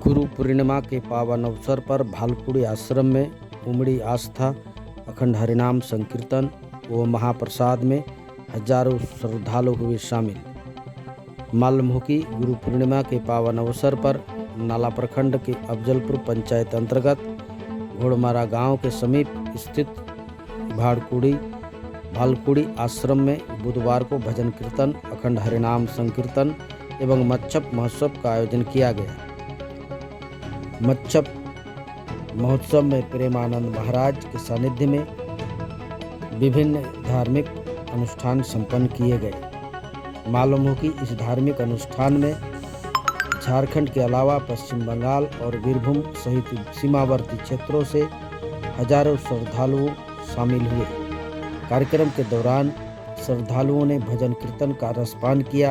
गुरु पूर्णिमा के पावन अवसर पर भालपुड़ी आश्रम में उमड़ी आस्था, अखंड हरिनाम संकीर्तन व महाप्रसाद में हजारों श्रद्धालु हुए शामिल। मालूम हो कि गुरु पूर्णिमा के पावन अवसर पर नाला प्रखंड के अफजलपुर पंचायत अंतर्गत घोड़मारा गांव के समीप स्थित भालकुड़ी आश्रम में बुधवार को भजन कीर्तन, अखंड हरिनाम संकीर्तन एवं मच्छप महोत्सव का आयोजन किया गया। मच्छप महोत्सव में प्रेमानंद महाराज के सानिध्य में विभिन्न धार्मिक अनुष्ठान संपन्न किए गए। मालूम हो कि इस धार्मिक अनुष्ठान में झारखंड के अलावा पश्चिम बंगाल और बीरभूम सहित सीमावर्ती क्षेत्रों से हजारों श्रद्धालु शामिल हुए। कार्यक्रम के दौरान श्रद्धालुओं ने भजन कीर्तन का रसपान किया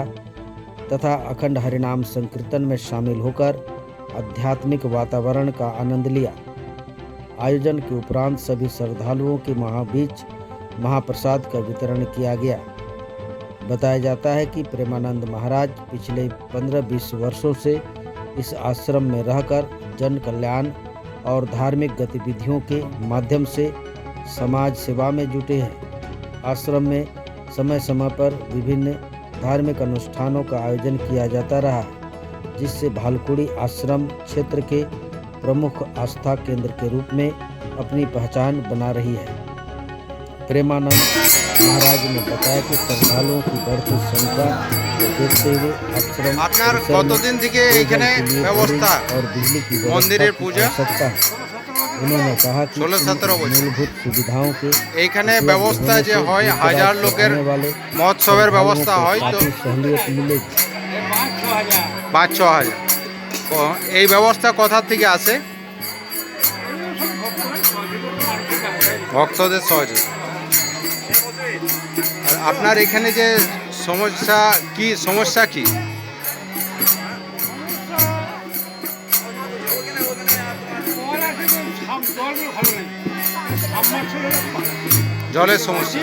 तथा अखंड हरिनाम संकीर्तन में शामिल होकर आध्यात्मिक वातावरण का आनंद लिया। आयोजन के उपरांत सभी श्रद्धालुओं के बीच महाप्रसाद का वितरण किया गया। बताया जाता है कि प्रेमानंद महाराज पिछले 15-20 वर्षों से इस आश्रम में रहकर जन कल्याण और धार्मिक गतिविधियों के माध्यम से समाज सेवा में जुटे हैं। आश्रम में समय समय पर विभिन्न धार्मिक अनुष्ठानों का आयोजन किया जाता रहा है, जिससे भालकुड़ी आश्रम क्षेत्र के प्रमुख आस्था केंद्र के रूप में अपनी पहचान बना रही है। प्रेमानंद महाराज ने बताया कि श्रद्धालुओं की बढ़ती संख्या को देखते हुए आश्रम और बिजली की आवश्यकता है। उन्होंने कहा कि मूलभूत सुविधाओं के এখানে ব্যবস্থা যে হয় হাজার লোকের মহোৎসবের ব্যবস্থা হয় তো सहूलियत मिलेगी। 5-6 হাজার। এই ব্যবস্থা কোথা থেকে আসে? ভক্তদের সহজে। আর আপনার এখানে যে সমস্যা কি? জলের সমস্যা,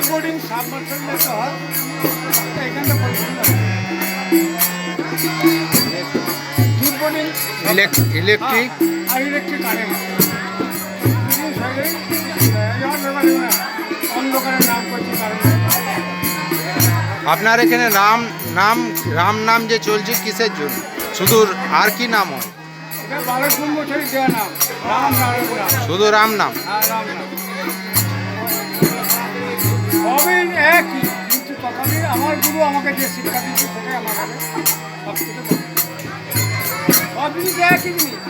ইলেকট্রিক আপনার এখানে রাম নাম যে চলছে কিসের জন্য? শুধু আর কি নাম হয়? শুধু রাম নাম। আমার গুরু আমাকে যে শিক্ষা দিয়েছে সেটাই আমার কাছে সব জিনিস একই জিনিস।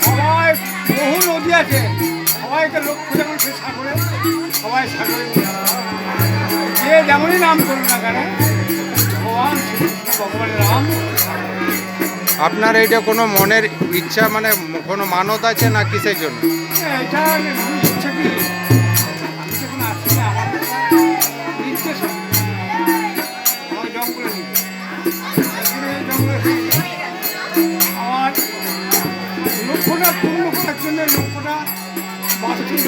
সবাই বহু নদী আছে, সবাইকে লক্ষ্য যেমন সে সাগরে, সবাই সাগরে যে যেমনই নাম করুন না কেন ভগবান শ্রীকৃষ্ণ ভগবানের রাম। আপনার এইটা কোনো মনের ইচ্ছা মানে কোনো মানত আছে না কিসের জন্য? এটা ইচ্ছা কি আমি যখন আসছি আমার নির্দেশ আমার জঙ্গলে আমার লক্ষ্যটা পূর্ণ করার জন্য লক্ষ্যটা বাস্তব